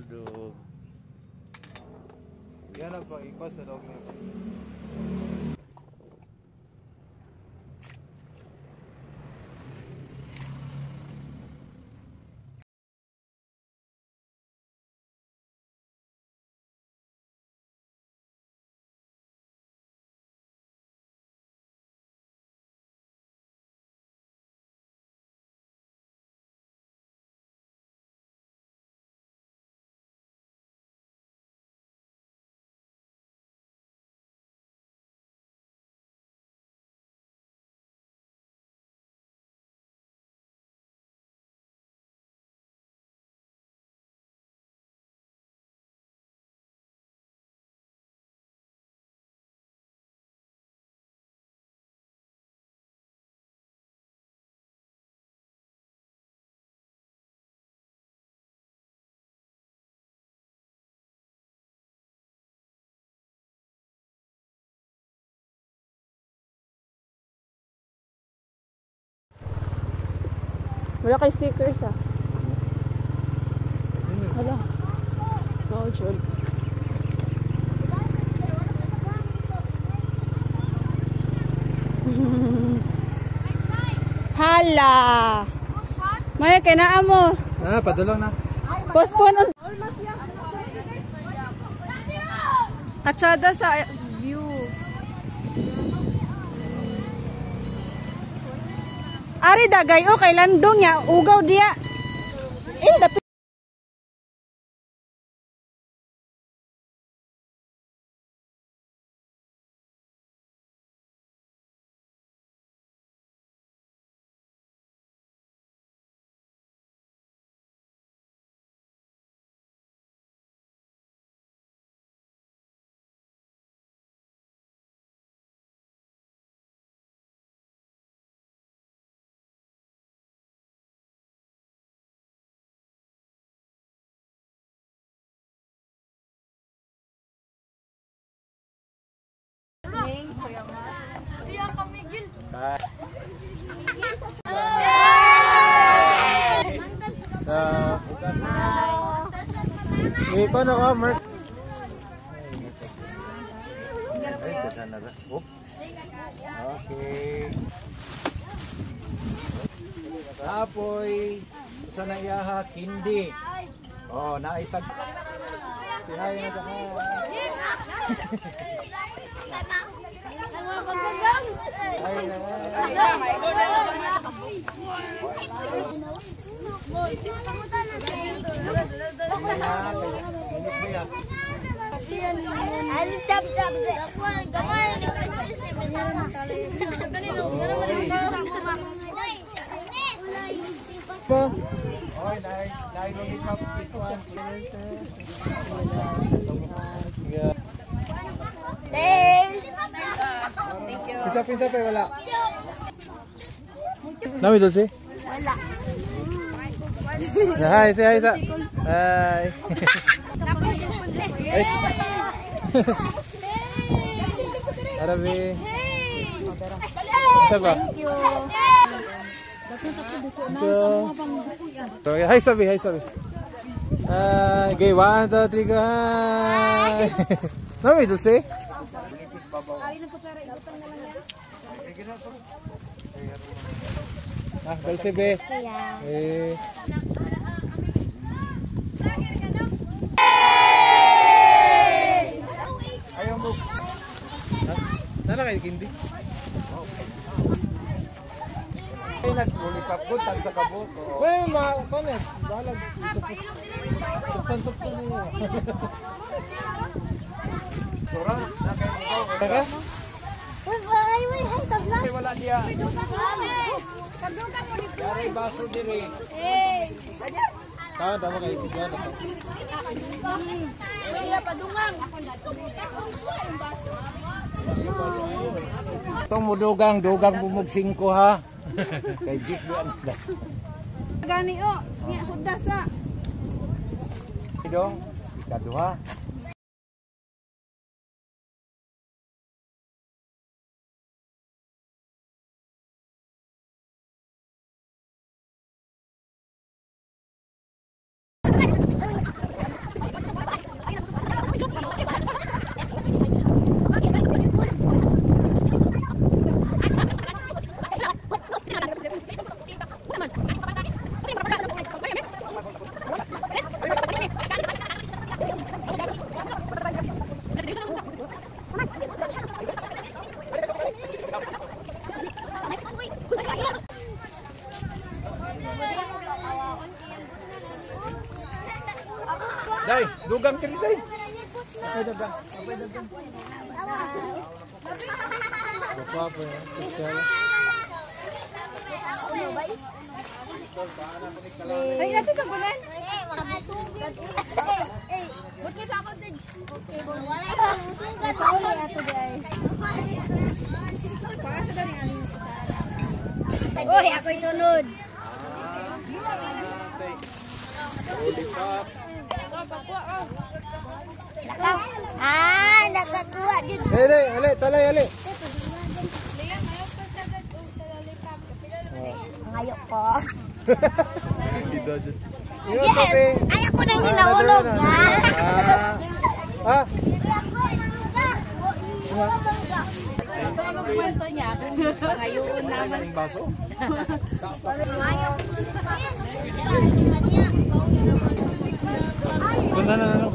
dog. Yan nagpa-ikot sa dog niya. Wala kay stickers ah. Wala. Oh, sure. Hala. May kinaan mo. Padulong na. Postpone on. Katsada sa view. Ari dagay o kay landong ya ugaw dia. Dapit. Iko na ko, Mark. Okay. Apoy sa naiyaha kindi. Oh, naitag. Sihay na ka. Oy, dai lollipop ituan. Thank you. Pinta pa wala. Nami dulce? Wala. Hi, say hi sa. Hi. Arabi. Saba. Thank you. Hi sabi, hi sabi. Okay, 1, 2, 3, go. Hi. Nami dulce? Dulce be. Ayaw mo. Nana kayo kindi? Ay, nag-lollipop good, tag sa kabot. Well, kanet, balag. Santok-santok niyo. Sura, nakayo mo. Taka? Ay, wala diya. Yari, baso diri. Tama kayo tigyan. Kaya padungang. Itong mudugang, dugang bumug 5 ha. Kay Jis buwan na. Gani o, niya hudas sa. Dong, ikaduha. Day, dugang kiri day. Ay dugang. Apa apa ya? Spesial. Ay, natin ka bulan. Buti sa ako, Sig. Okay, wala yung sugat. Pauli ato di ay. Uy, ako'y sunod. Nakakuha din. Day, ali, talay ali. Ngayok ko. Kita aja. Yes! Ay, ako nang hinahulog, ha? Ah. Kwento niya, ngayon naman. Baso. Ngayok. Ganda na.